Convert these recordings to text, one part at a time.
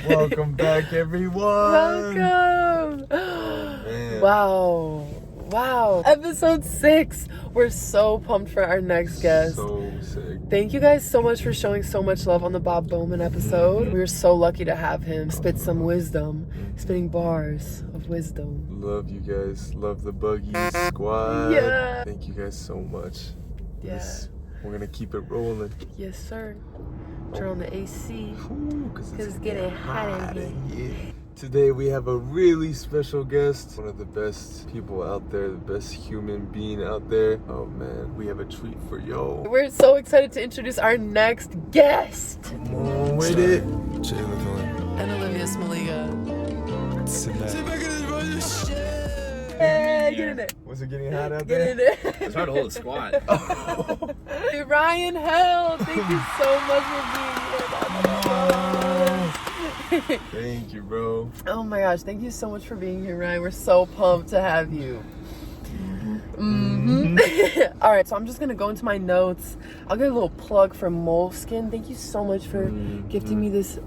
Welcome back, everyone. Welcome. Man. Wow. Episode 6. We're so pumped for our next guest. So sick. Thank you guys so much for showing so much love on the Bob Bowman episode. We were so lucky to have him spit some wisdom, spitting bars of wisdom. Love you guys. Love the Buggy Squad. Yeah. Thank you guys so much. Yeah. We're gonna keep it rolling. Yes, sir. Turn on the AC. Because it's getting hot in here. Today we have a really special guest. One of the best people out there, the best human being out there. Oh man, we have a treat for y'all. We're so excited to introduce our next guest. Come on with it. And Olivia Smoliga. Sit back. Hey, get in there. Was it getting hot out Get there? in there. It's hard to hold a squat. Hey, Ryan Held, thank you so much for being here. Thank you, bro. Oh my gosh, thank you so much for being here, Ryan. We're so pumped to have you. All right, so I'm just gonna go into my notes. I'll get a little plug for Moleskine. Thank you so much for gifting me this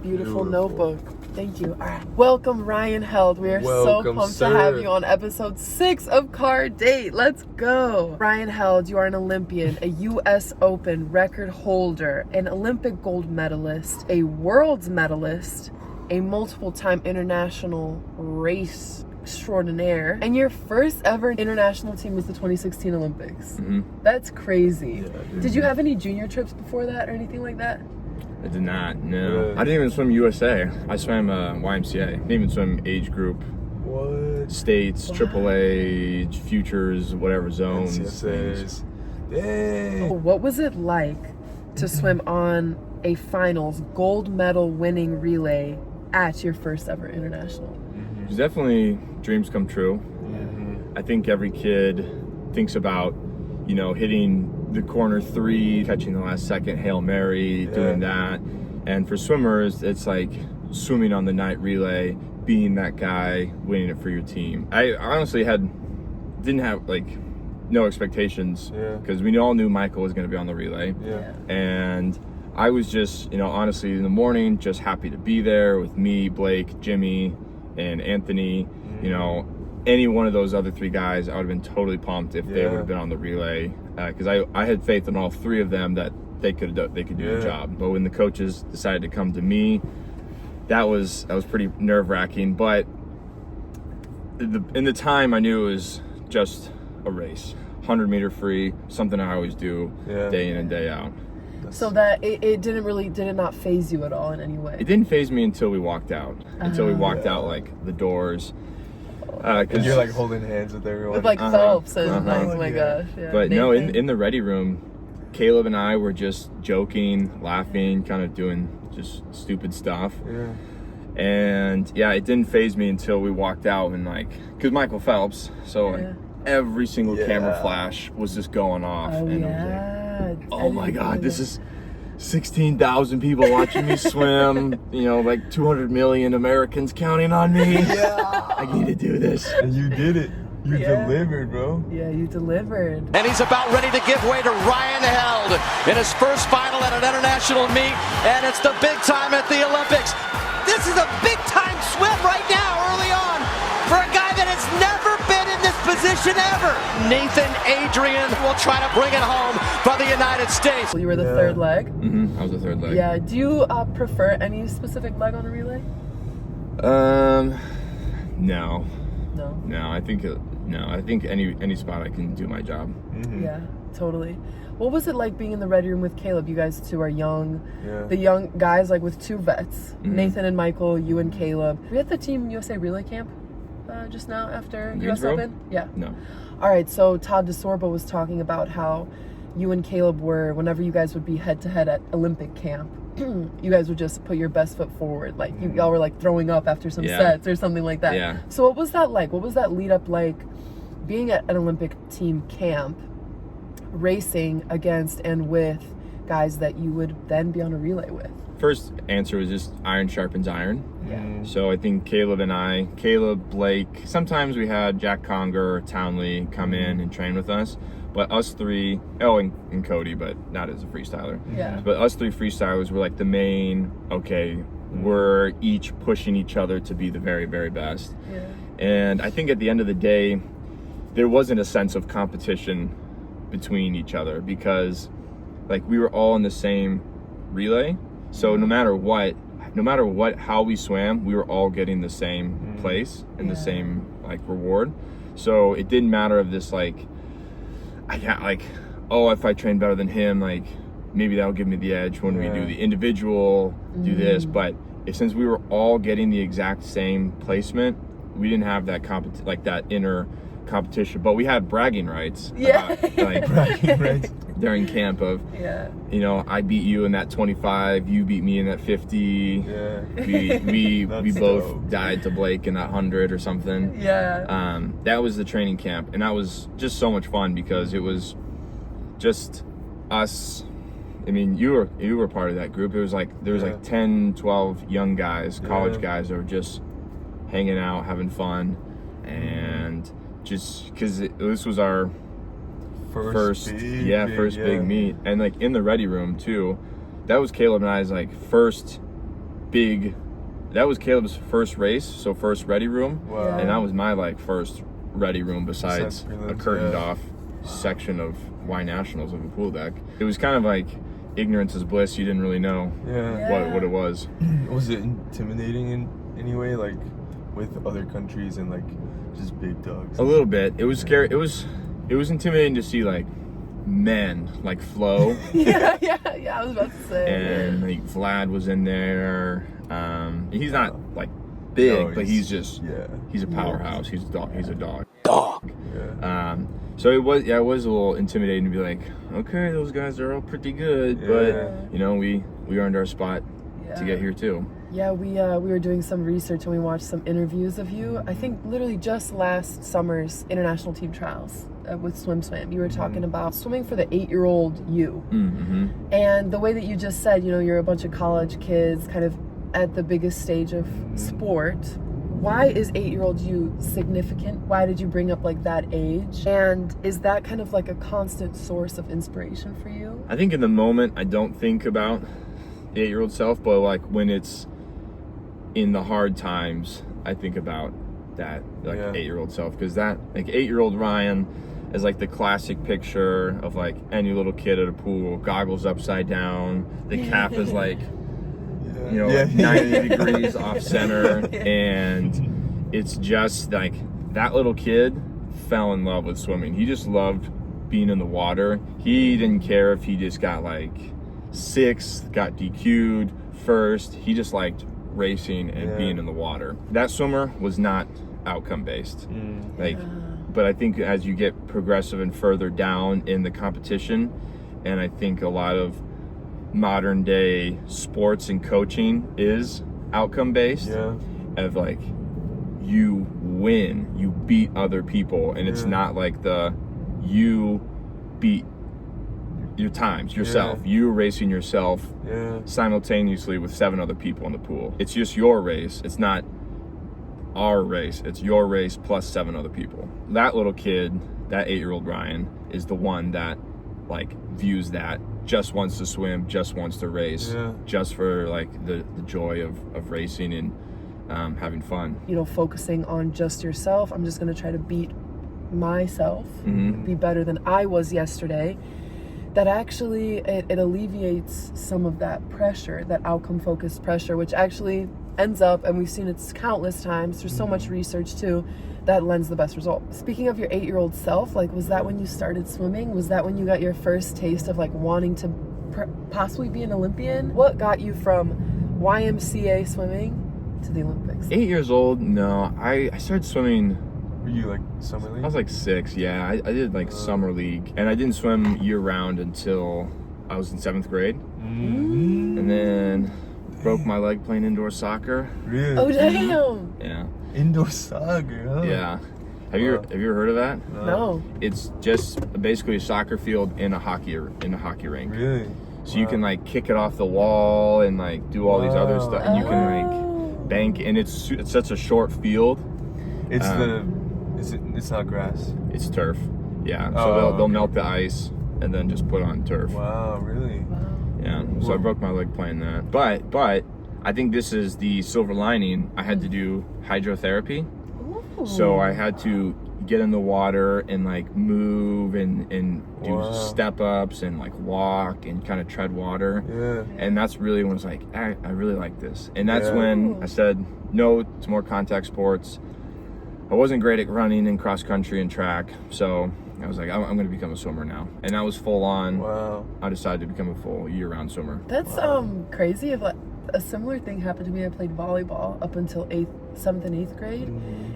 beautiful notebook. Thank you. All right. Welcome, Ryan Held. We are so pumped to have you on episode 6 of Car Date. Let's go. Ryan Held, you are an Olympian, a U.S. Open record holder, an Olympic gold medalist, a world's medalist, a multiple-time international race extraordinaire, and your first ever international team was the 2016 Olympics. That's crazy. Yeah, dude. Did you have any junior trips before that or anything like that? I did not, no. Really? I didn't even swim USA. I swam YMCA. Didn't even swim age group, What? states, AAA, futures, whatever zones. NCSAs. Dang. What was it like to swim on a finals gold medal winning relay at your first ever international? It was definitely dreams come true. I think every kid thinks about, hitting the corner 3, catching the last second Hail Mary, doing that. And for swimmers, it's like swimming on the night relay, being that guy, winning it for your team. I honestly didn't have no expectations because we all knew Michael was going to be on the relay. And I was just, honestly in the morning, just happy to be there with me, Blake, Jimmy, and Anthony. Any one of those other 3 guys, I would have been totally pumped if they would have been on the relay, because I had faith in all 3 of them that they could do the job. But when the coaches decided to come to me, that was pretty nerve-wracking. But in the time, I knew it was just a race, 100-meter free, something I always do day in and day out. So that it did not phase you at all in any way? It didn't phase me until we walked out. Until we walked out the doors. And you're holding hands with everyone. With Phelps and oh my gosh. Yeah. But no, in the ready room, Caleb and I were just joking, laughing, kind of doing just stupid stuff. And it didn't phase me until we walked out and because Michael Phelps, so every single camera flash was just going off. And I was oh my God, this is 16,000 people watching me swim, 200 million Americans counting on me. I need to do this. And you did it. You delivered, bro. Yeah, you delivered. And he's about ready to give way to Ryan Held in his first final at an international meet, and it's the big time at the Olympics. This is a big time swim right now, early on, for a guy that has never been in this position ever. Nathan Adrian will try to bring it home for the United States. You were the third leg? I was the third leg. Yeah, do you prefer any specific leg on a relay? No. No? I think any spot I can do my job. Yeah, totally. What was it like being in the ready room with Caleb? You guys 2 are young. The young guys with 2 vets. Nathan and Michael, you and Caleb. Were you at the Team USA Relay Camp just now after US Open? Yeah. No. All right, so Todd DeSorbo was talking about how you and Caleb were, whenever you guys would be head-to-head at Olympic camp, you guys would just put your best foot forward. Y'all were throwing up after some sets or something like that. Yeah. So what was that like? What was that lead up like being at an Olympic team camp, racing against and with guys that you would then be on a relay with? First answer was just iron sharpens iron. Yeah. So I think Caleb, Blake, sometimes we had Jack Conger or Townley come in and train with us. But us three, and Cody, but not as a freestyler. Yeah. But us three freestylers were like the main, okay, we're each pushing each other to be the very, very best. Yeah. And I think at the end of the day, there wasn't a sense of competition between each other because like we were all in the same relay. So no matter what, how we swam, we were all getting the same place and the same like reward. So it didn't matter if this like, I got like, oh, if I train better than him, like maybe that'll give me the edge when we do the individual, do this. But since we were all getting the exact same placement, we didn't have that like that inner competition. But we had bragging rights. Like Bragging rights. during camp of, you know, I beat you in that 25, you beat me in that 50. Yeah. We That's both dope. died to Blake in that 100 or something. Yeah. That was the training camp, and that was just so much fun because it was just us. I mean, you were part of that group. It was like there was like 10, 12 young guys, college guys that were just hanging out, having fun, and just because this was our first big meet, and like in the ready room too. That was Caleb and I's like that was Caleb's first race, so first ready room. Wow. And that was my like first ready room besides Besides a prelims, curtained off section of Y Nationals of a pool deck. It was kind of like ignorance is bliss. You didn't really know what it was. Was it intimidating in any way, like with other countries and like just big dogs? A little bit. It was scary. It was intimidating to see like men like Flo. yeah, I was about to say. And like Vlad was in there. He's not like big, but he's a powerhouse. He's a dog. He's a dog. Yeah. So it was a little intimidating to be like, okay, those guys are all pretty good, but you know, we earned our spot to get here too. Yeah, we were doing some research and we watched some interviews of you. I think literally just last summer's international team trials with Swim. You were talking about swimming for the 8-year-old you. Mm-hmm. And the way that you just said, you know, you're a bunch of college kids kind of at the biggest stage of sport. Why is 8-year-old you significant? Why did you bring up like that age? And is that kind of like a constant source of inspiration for you? I think in the moment I don't think about the 8-year-old self, but like when it's in the hard times, I think about that like 8-year-old self, because that like 8-year-old Ryan is like the classic picture of like any little kid at a pool, goggles upside down, the cap is like you know, like 90 degrees off center, and it's just like that little kid fell in love with swimming. He just loved being in the water. He didn't care if he just got like 6th, got DQ'd, 1st. He just liked racing and being in the water. That swimmer was not outcome based. But I think as you get progressive and further down in the competition, and I think a lot of modern day sports and coaching is outcome based, of like you win, you beat other people, and it's not like you beat your times yourself, you racing yourself simultaneously with 7 other people in the pool. It's just your race. It's not our race. It's your race plus 7 other people. That little kid, that 8-year-old Ryan, is the one that like views that, just wants to swim, just wants to race, just for like the joy of racing and having fun. You know, focusing on just yourself. I'm just going to try to beat myself, be better than I was yesterday. That actually, it alleviates some of that pressure, that outcome-focused pressure, which actually ends up, and we've seen it countless times, there's so much research too, that lends the best result. Speaking of your 8-year-old self, like, was that when you started swimming? Was that when you got your first taste of like wanting to possibly be an Olympian? What got you from YMCA swimming to the Olympics? 8 years old? No, I started swimming. Were you like summer league? I was like 6, yeah. I did like summer league, and I didn't swim year round until I was in 7th grade. And then broke my leg playing indoor soccer. Really? Oh damn! Yeah. Indoor soccer, huh? Yeah. Have you ever heard of that? No. It's just basically a soccer field in a hockey rink. Really? So you can like kick it off the wall and like do all these other stuff, and you can like bank, and it's such a short field. It's it's not grass. It's turf. Yeah, so Oh, they'll okay. melt the ice and then just put on turf. Wow, really? Yeah, so I broke my leg playing that. But I think this is the silver lining. I had to do hydrotherapy. Ooh. So I had to get in the water and like move and do Wow. step ups and like walk and kind of tread water. Yeah. And that's really when I was like, I really like this. And that's Yeah. when I said no to more contact sports. I wasn't great at running and cross country and track. So I was like, I'm going to become a swimmer now. And that was full on. Wow. I decided to become a full year-round swimmer. That's crazy. If a similar thing happened to me, I played volleyball up until 7th and 8th grade,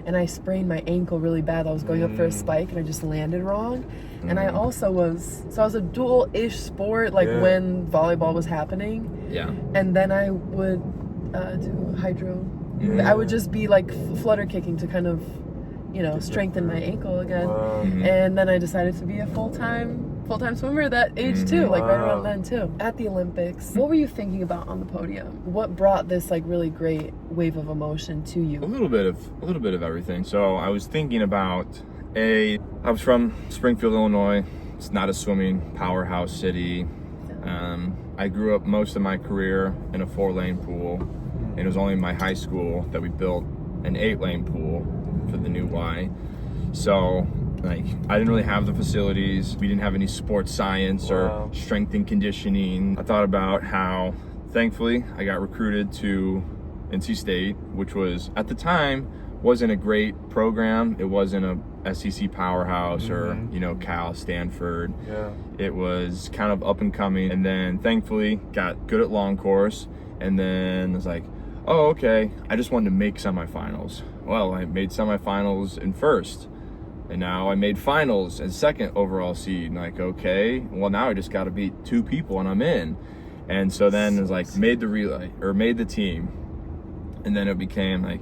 and I sprained my ankle really bad. I was going up for a spike, and I just landed wrong. And I also was a dual-ish sport, like when volleyball was happening. Yeah. And then I would do hydro. I would just be like flutter kicking to kind of, strengthen my ankle again. Wow. And then I decided to be a full-time swimmer at that age too, like right around then too. At the Olympics, what were you thinking about on the podium? What brought this like really great wave of emotion to you? A little bit of everything. So I was thinking about I was from Springfield, Illinois. It's not a swimming powerhouse city. I grew up most of my career in a 4-lane pool, and it was only in my high school that we built an 8-lane pool for the new Y. So like I didn't really have the facilities. We didn't have any sports science or strength and conditioning. I thought about how thankfully I got recruited to NC State, which was at the time wasn't a great program. It wasn't a SEC powerhouse or Cal, Stanford. Yeah. It was kind of up and coming, and then thankfully got good at long course, and then was like, oh, okay, I just wanted to make semifinals. Well, I made semifinals in first, and now I made finals and second overall seed. Like, okay, well now I just got to beat 2 people and I'm in. And so then it's like made the relay or made the team, and then it became like,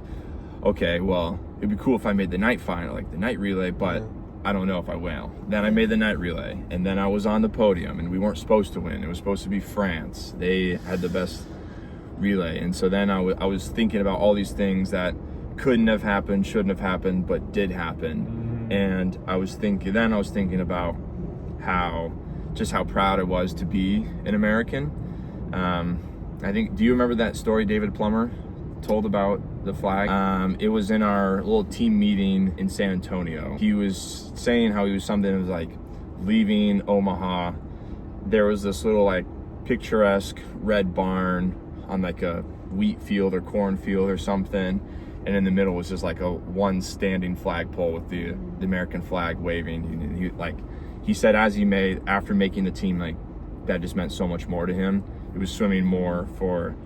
okay, well it'd be cool if I made the night final, like the night relay, but I don't know if I will. Then I made the night relay, and then I was on the podium, and we weren't supposed to win. It was supposed to be France. They had the best relay, and so then I was thinking about all these things that couldn't have happened, shouldn't have happened, but did happen. And I was thinking about how proud I was to be an American. I think, do you remember that story David Plummer told about the flag? It was in our little team meeting in San Antonio. He was saying how he was something that was like leaving Omaha. There was this little like picturesque red barn on like a wheat field or cornfield or something, and in the middle was just like one standing flagpole with the American flag waving. And he said after making the team, like that just meant so much more to him. It was swimming more for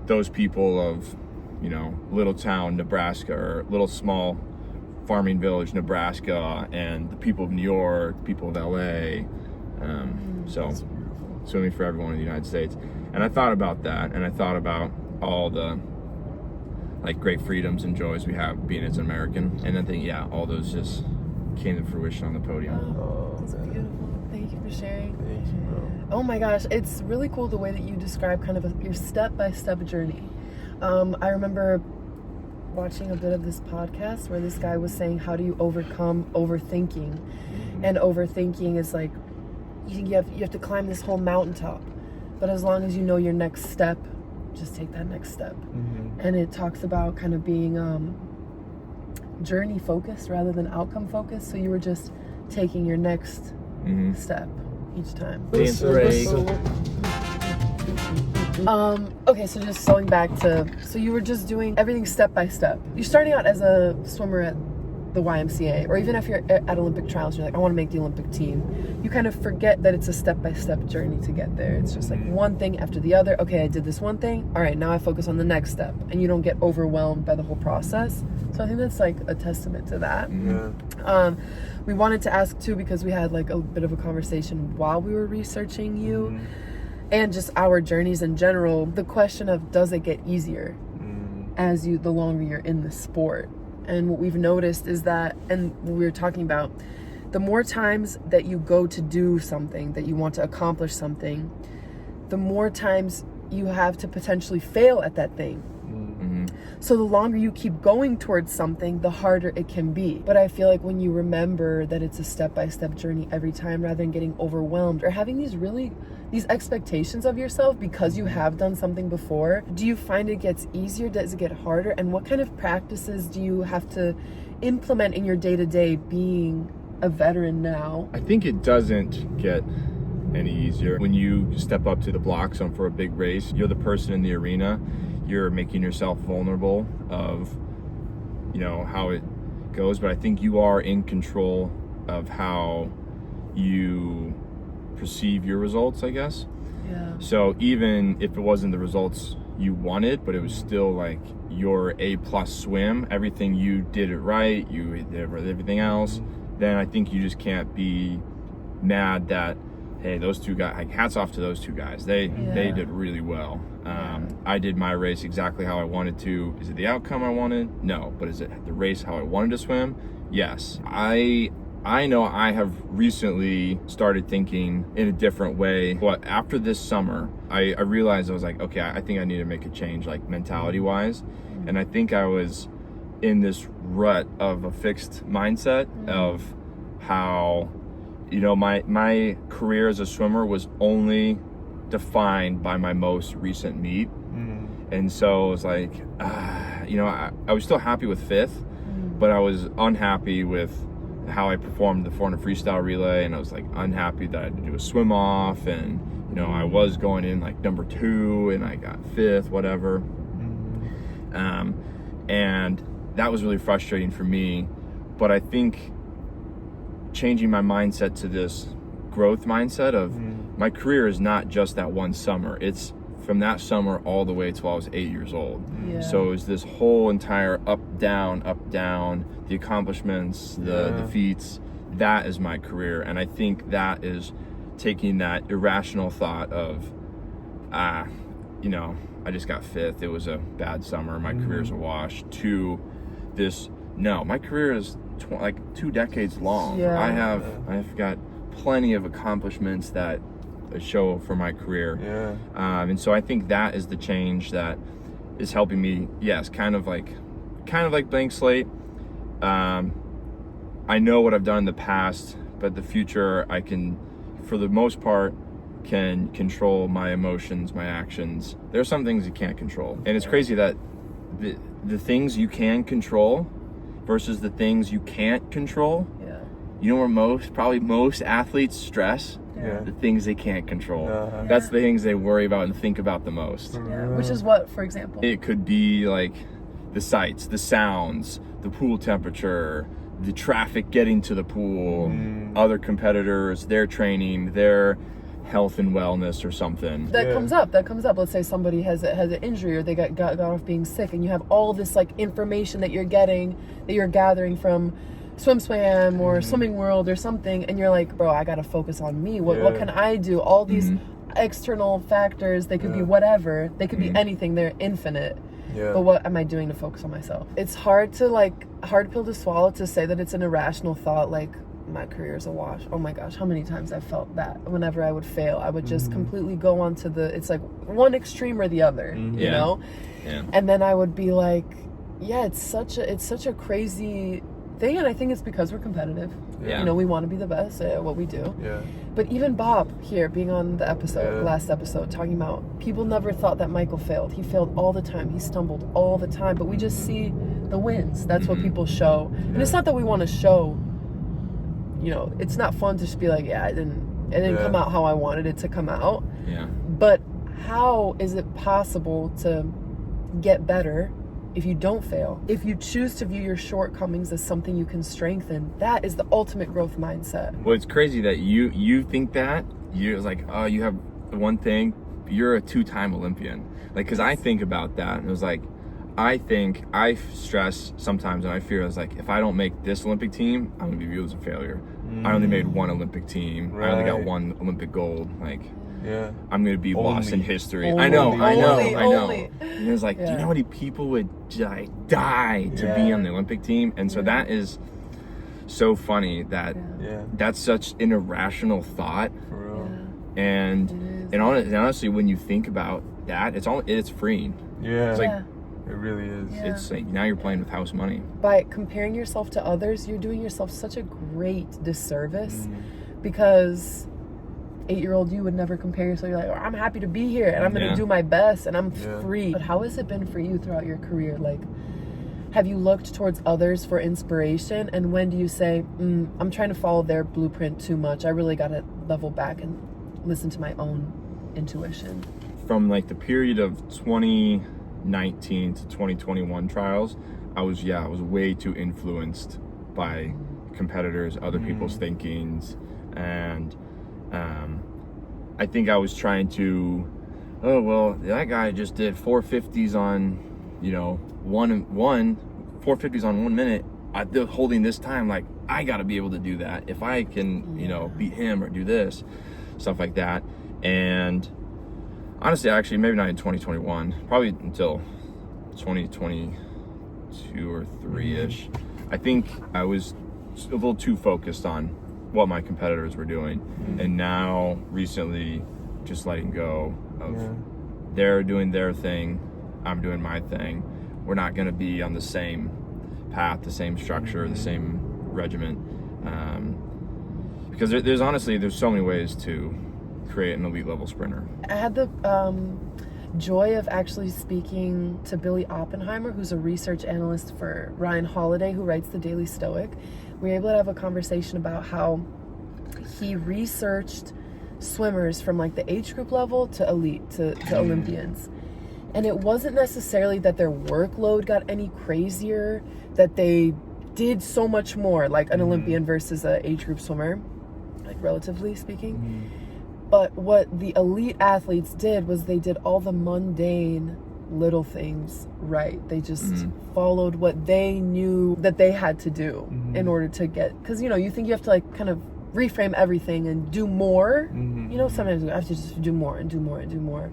those people of, little town Nebraska or little small farming village Nebraska, and the people of New York, people of LA. So swimming for everyone in the United States. And I thought about that, and I thought about all the like great freedoms and joys we have being as an American, and I think all those just came to fruition on the podium. Oh, that's beautiful. Thank you for sharing. Thank you, bro. Oh my gosh, it's really cool the way that you describe kind of your step-by-step journey. I remember watching a bit of this podcast where this guy was saying, how do you overcome overthinking? And overthinking is like, you have to climb this whole mountaintop, but as long as you know your next step, just take that next step. And it talks about kind of being journey focused rather than outcome focused. So you were just taking your next step each time. Dance break. Okay, so just going back so you were just doing everything step by step. You're starting out as a swimmer at the YMCA, or even if you're at Olympic trials, you're like, I want to make the Olympic team. You kind of forget that it's a step-by-step journey to get there. It's just like one thing after the other. Okay, I did this one thing. All right, now I focus on the next step. And you don't get overwhelmed by the whole process. So I think that's like a testament to that. Yeah. We wanted to ask too, because we had like a bit of a conversation while we were researching you and just our journeys in general, the question of, does it get easier the longer you're in the sport? And what we've noticed is that, and what we were talking about, the more times that you go to do something, that you want to accomplish something, the more times you have to potentially fail at that thing. So the longer you keep going towards something, the harder it can be. But I feel like when you remember that it's a step-by-step journey every time, rather than getting overwhelmed or having these expectations of yourself because you have done something before, do you find it gets easier? Does it get harder? And what kind of practices do you have to implement in your day-to-day being a veteran now? I think it doesn't get any easier. When you step up to the blocks for a big race, you're the person in the arena. You're making yourself vulnerable of, how it goes. But I think you are in control of how you perceive your results, I guess. Yeah. So even if it wasn't the results you wanted, but it was still like your A+ swim, everything you did it right, you did everything else, then I think you just can't be mad that, hey, those two guys, like, hats off to those two guys. They did really well. I did my race exactly how I wanted to. Is it the outcome I wanted? No. But is it the race how I wanted to swim? Yes. I know I have recently started thinking in a different way. But after this summer, I realized I was like, okay, I think I need to make a change, like mentality-wise. And I think I was in this rut of a fixed mindset of how, my career as a swimmer was only defined by my most recent meet. And so it was like, I was still happy with 5th, but I was unhappy with how I performed the 400 freestyle relay, and I was like unhappy that I had to do a swim off, and I was going in like number 2 and I got 5th, whatever. And that was really frustrating for me. But I think changing my mindset to this growth mindset of my career is not just that one summer. It's from that summer all the way till I was 8 years old. Yeah. So it was this whole entire up, down, the accomplishments, the defeats. That is my career. And I think that is taking that irrational thought of, I just got 5th. It was a bad summer. My career's a wash. To this, no, my career is like 2 decades long. Yeah. I've got plenty of accomplishments that show for my career. And so I think that is the change that is helping me. Yes, kind of like blank slate. I know what I've done in the past, but the future I can, for the most part, can control my emotions, my actions. There are some things you can't control, and it's crazy that the things you can control versus the things you can't control. Where most athletes stress? The things they can't control. That's the things they worry about and think about the most. Which is what, for example? It could be like the sights, the sounds, the pool temperature, the traffic getting to the pool, other competitors, their training, their health and wellness or something. That comes up. Let's say somebody has an injury, or they got off being sick, and you have all this like information that you're gathering from Swim or Swimming World or something, and you're like, bro, I gotta focus on me. What can I do? All these external factors, they could be whatever, they could be anything, they're infinite. But what am I doing to focus on myself? It's hard pill to swallow to say that it's an irrational thought, like my career is a wash. Oh my gosh, how many times I've felt that. Whenever I would fail, I would just completely go on to it's like one extreme or the other, you know? And then I would be like, it's such a crazy thing, and I think it's because we're competitive. We want to be the best at what we do. But even Bob here being on the last episode, talking about people never thought that Michael failed. He failed all the time. He stumbled all the time. But we just see the wins. That's what people show. And it's not that we want to show. It's not fun to just be like, it didn't come out how I wanted it to come out. But how is it possible to get better if you don't fail? If you choose to view your shortcomings as something you can strengthen, that is the ultimate growth mindset. Well, it's crazy that you think that. You're like, oh, you have one thing, you're a 2-time Olympian. Like, because I think about that, and it was like, I stress sometimes, and I fear, it's like, if I don't make this Olympic team, I'm going to be viewed as a failure. I only made one Olympic team. I only got one Olympic gold. Like, I'm going to be lost in history. I know. And it was like, do you know how many people would die to be on the Olympic team? And so that is so funny that that's such an irrational thought. For real. And honestly, when you think about that, it's freeing. It's like, It really is. Yeah. It's like now you're playing with house money. By comparing yourself to others, you're doing yourself such a great disservice because 8-year-old you would never compare yourself. You're like, oh, I'm happy to be here and I'm going to do my best and I'm free. But how has it been for you throughout your career? Like, have you looked towards others for inspiration? And when do you say, I'm trying to follow their blueprint too much. I really got to level back and listen to my own intuition? From like the period of 2019 to 2021 trials, I was way too influenced by competitors, other people's thinkings, and I think I was trying to, oh well, that guy just did 450s on, 450s on 1 minute. They're holding this time, like I got to be able to do that. If I can, beat him or do this, stuff like that. And honestly, actually, maybe not in 2021, probably until 2022 or 3-ish. I think I was a little too focused on what my competitors were doing, and now recently just letting go of they're doing their thing, I'm doing my thing. We're not going to be on the same path, the same structure, the same regiment, because there's so many ways to create an elite level sprinter. I had the joy of actually speaking to Billy Oppenheimer, who's a research analyst for Ryan Holiday, who writes the Daily Stoic. We were able to have a conversation about how he researched swimmers from like the age group level to elite to Olympians. And it wasn't necessarily that their workload got any crazier, that they did so much more, like an Olympian versus an age group swimmer, like relatively speaking. But what the elite athletes did was they did all the mundane little things right. They just followed what they knew that they had to do in order to get, because you think you have to like kind of reframe everything and do more. Sometimes you have to just do more and do more and do more.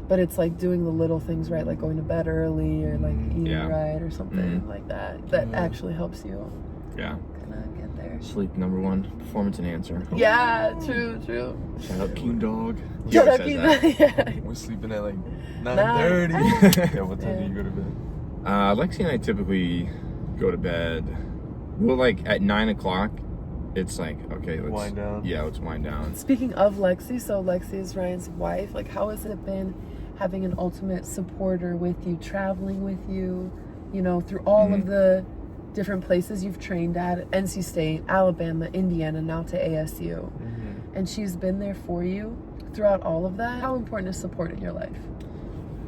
But it's like doing the little things right, like going to bed early or like eating right or something like that actually helps you kind of get there. Sleep, number one performance enhancer. Yeah, true. Shout out Keen Dog. Shout out Keen Dog. Yeah. We're sleeping at like 9:30. Yeah, what time do you go to bed? Lexi and I typically go to bed. Well, like at 9 o'clock. It's like, okay, let's wind down. Yeah, let's wind down. Speaking of Lexi, so Lexi is Ryan's wife. Like, how has it been having an ultimate supporter with you, traveling with you, through all of the different places you've trained at, NC State, Alabama, Indiana, now to ASU. And she's been there for you throughout all of that. How important is support in your life?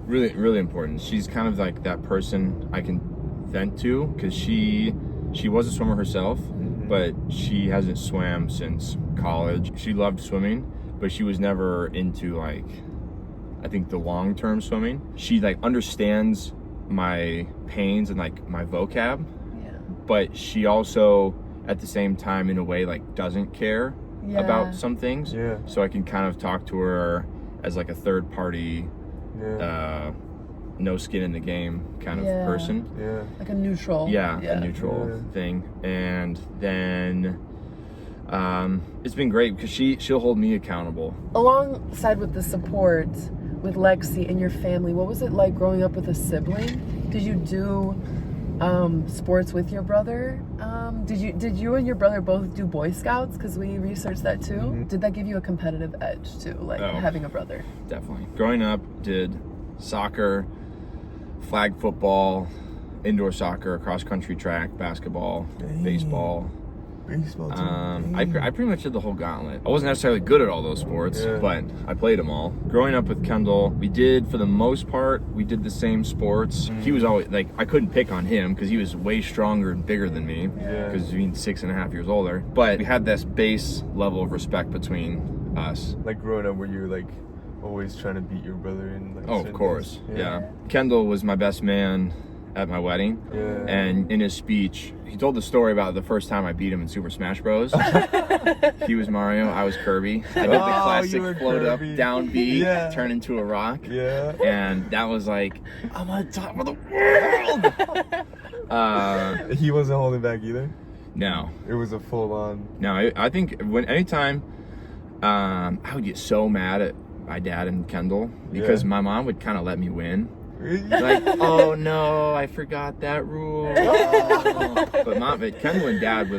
Really, really important. She's kind of like that person I can vent to, because she was a swimmer herself, but she hasn't swam since college. She loved swimming, but she was never into like, I think, the long-term swimming. She like understands my pains and like my vocab, but she also at the same time in a way like doesn't care about some things. So I can kind of talk to her as like a third party, no skin in the game kind of person. Like a neutral. A neutral thing. And then it's been great because she'll hold me accountable. Alongside with the support with Lexi and your family, what was it like growing up with a sibling? Did you do sports with your brother? Did you and your brother both do Boy Scouts? Because we researched that too. Did that give you a competitive edge too, like having a brother? Definitely. Growing up, did soccer, flag football, indoor soccer, cross country track, basketball, baseball. Baseball too. I pretty much did the whole gauntlet. I wasn't necessarily good at all those sports, but I played them all. Growing up with Kendall, we did, for the most part, we did the same sports. He was always, like, I couldn't pick on him because he was way stronger and bigger than me, because being 6.5 years older. But we had this base level of respect between us. Like growing up, were you like always trying to beat your brother in like of course. Kendall was my best man at my wedding, and in his speech he told the story about the first time I beat him in Super Smash Bros. He was Mario, I was Kirby. I did the classic float up down B, turn into a rock, and that was like, I'm on top of the world. He wasn't holding back either? No, it was a full-on. No, I think anytime I would get so mad at my dad and Kendall because my mom would kind of let me win. Like, oh no, I forgot that rule. But Kendall and Dad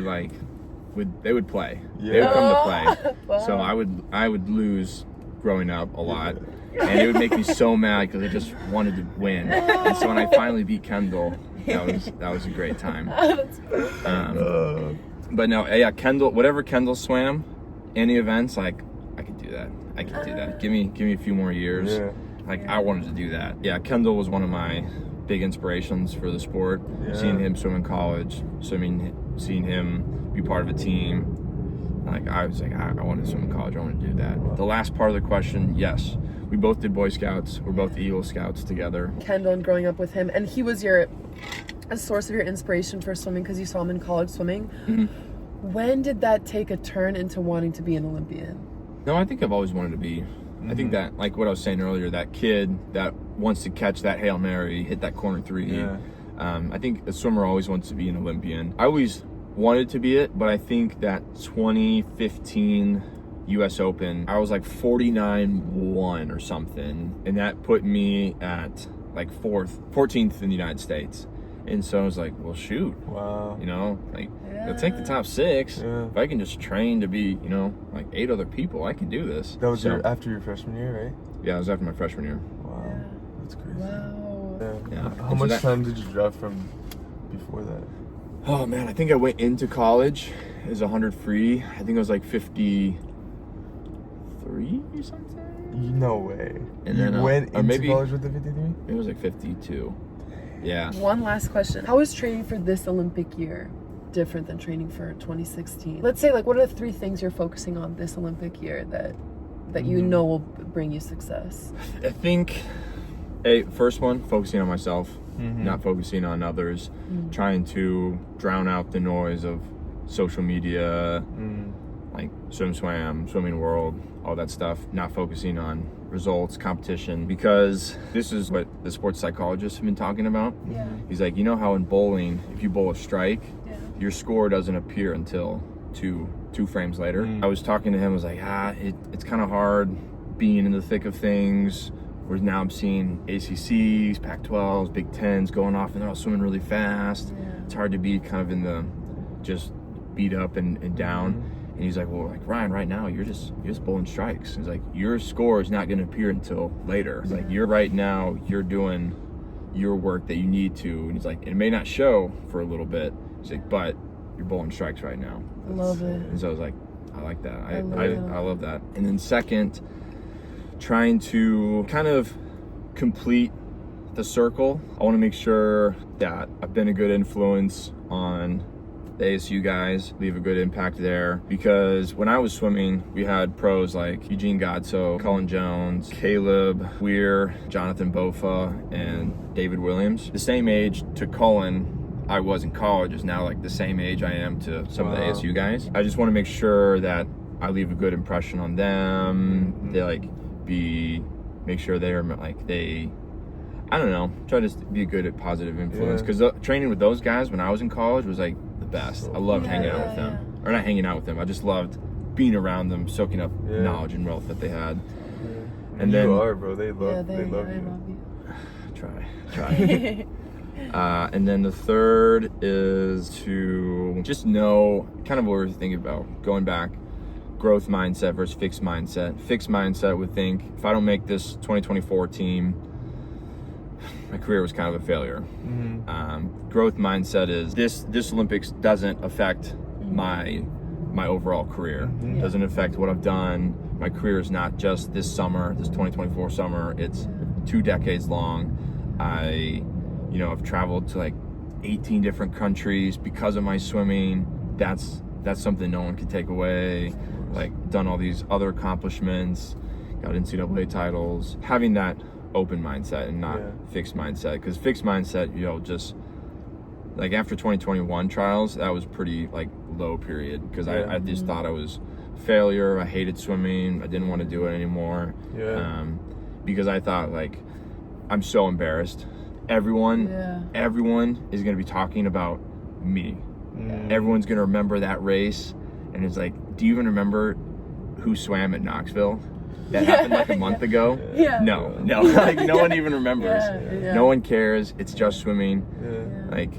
they would play. Yeah. They would come to play. Wow. So I would lose growing up a lot. And it would make me so mad because I just wanted to win. And so when I finally beat Kendall, that was a great time. But no, yeah, Kendall, whatever Kendall swam, any events, like, I could do that. I could do that. Give me a few more years. Yeah. Like, I wanted to do that. Yeah, Kendall was one of my big inspirations for the sport. Yeah. Seeing him swim in college, seeing him be part of a team. Like, I was like, I want to swim in college. I want to do that. The last part of the question, yes. We both did Boy Scouts. We're both Eagle Scouts together. Kendall, and growing up with him, and he was a source of your inspiration for swimming because you saw him in college swimming. Mm-hmm. When did that take a turn into wanting to be an Olympian? No, I think I've always wanted to be. I think that, like what I was saying earlier, that kid that wants to catch that Hail Mary, hit that corner three. Yeah. I think a swimmer always wants to be an Olympian. I always wanted to be it, but I think that 2015 U.S. Open, I was like 49-1 or something, and that put me at like 14th in the United States. And so I was like, well, shoot. Wow. You know, like, let's take the top 6. Yeah. If I can just train to be, like 8 other people, I can do this. That was after your freshman year, right? Yeah, it was after my freshman year. Wow. That's crazy. Wow. Yeah. How much time did you drive from before that? Oh, man, I think I went into college as 100 free. I think I was like 53 or something. No way. And you then, went or into maybe- college with the 53? It was like 52. Yeah. One last question. How is training for this Olympic year different than training for 2016? Let's say, like, what are the 3 things you're focusing on this Olympic year that you know will bring you success? I think, first one, focusing on myself, not focusing on others, trying to drown out the noise of social media, like swam, swimming world, all that stuff, not focusing on results, competition, because this is what the sports psychologists have been talking about. Yeah. He's like, you know how in bowling, if you bowl a strike, your score doesn't appear until two frames later. I was talking to him, I was like, it's kind of hard being in the thick of things, where now I'm seeing ACCs, Pac-12s, Big Tens going off, and they're all swimming really fast. Yeah. It's hard to be kind of in the just beat up and down. And he's like, well, like, Ryan, right now you're just bowling strikes. He's like, your score is not going to appear until later. He's like, you're doing your work that you need to. And he's like, it may not show for a little bit. He's like, but you're bowling strikes right now. Love it. And so I was like, I like that. I love love that. And then second, trying to kind of complete the circle. I want to make sure that I've been a good influence on the ASU guys, leave a good impact there, because when I was swimming, we had pros like Eugene Godso, Cullen Jones, Caleb Weir, Jonathan Bofa, and David Williams. The same age to Cullen I was in college is now like the same age I am to some of the ASU guys. I just want to make sure that I leave a good impression on them. They make sure they're I don't know, try to be a good positive influence, because training with those guys when I was in college was like the best. I loved hanging out with them, or not hanging out with them. I just loved being around them, soaking up knowledge and wealth that they had. And then you are, bro. They love I you. love you. Try. And then the third is to just know kind of what we're thinking about, going back, growth mindset versus fixed mindset. Fixed mindset would think, if I don't make this 2024 team, my career was kind of a failure. Growth mindset is this Olympics doesn't affect my overall career. Doesn't affect what I've done. My career is not just this summer, this 2024 summer. It's 2 decades long. I've traveled to like 18 different countries because of my swimming. That's something no one can take away. Like, done all these other accomplishments, got NCAA titles. Having that open mindset and not fixed mindset, because fixed mindset, just like after 2021 trials, that was pretty like low period, because I just thought I was a failure. I hated swimming. I didn't want to do it anymore. Because I thought, like, I'm so embarrassed. Everyone is going to be talking about me. Everyone's going to remember that race, and it's like, do you even remember who swam at Knoxville? that happened like a month ago. Yeah. No, like no one even remembers. Yeah. No one cares. It's just swimming. Yeah. Like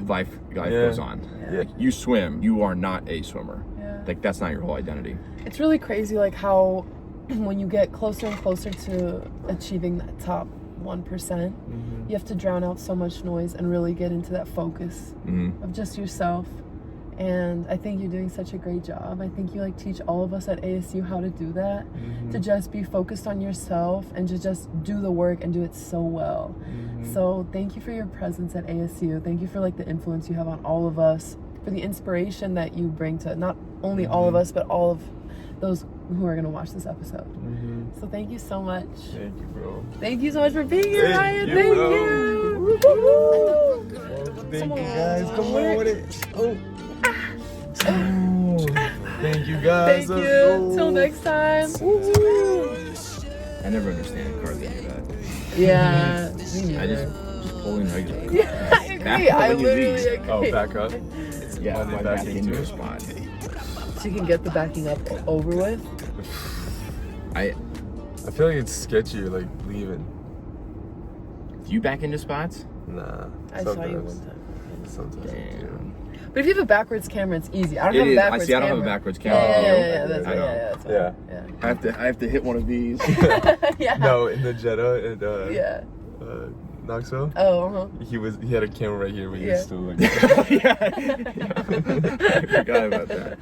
life goes on. Yeah. Like you swim, you are not a swimmer. Yeah. Like that's not your whole identity. It's really crazy, like how when you get closer and closer to achieving that top 1%, you have to drown out so much noise and really get into that focus of just yourself. And I think you're doing such a great job. I think you like teach all of us at ASU how to do that, to just be focused on yourself and to just do the work and do it so well. So thank you for your presence at ASU. Thank you for like the influence you have on all of us, for the inspiration that you bring to not only all of us, but all of those who are going to watch this episode. So thank you so much. Thank you, bro. Thank you so much for being here, Ryan. you, Thank bro. you. Thank you, guys. Come on with it. Oh. Thank you, guys. Thank Let's you. go. Till next time. I never understand cars that do that. Yeah. I just pull in regularly. Yeah, I agree. I literally agree. Oh, back up. Yeah, Why they why back back into into a it? spot. So you can get the backing up over with. I feel like it's sketchy, like leaving. do you back into spots? Nah. I saw you sometimes. one time. Sometimes I do. But if you have a backwards camera, it's easy. I don't It have a is. backwards camera. I don't have a backwards camera. Yeah, that's I right. know. That's Yeah. right. I have to hit one of these. Yeah. No, in the Jetta at Yeah. Knoxville. Oh. He had a camera right here, but he Yeah. was still like. Yeah. I forgot about that.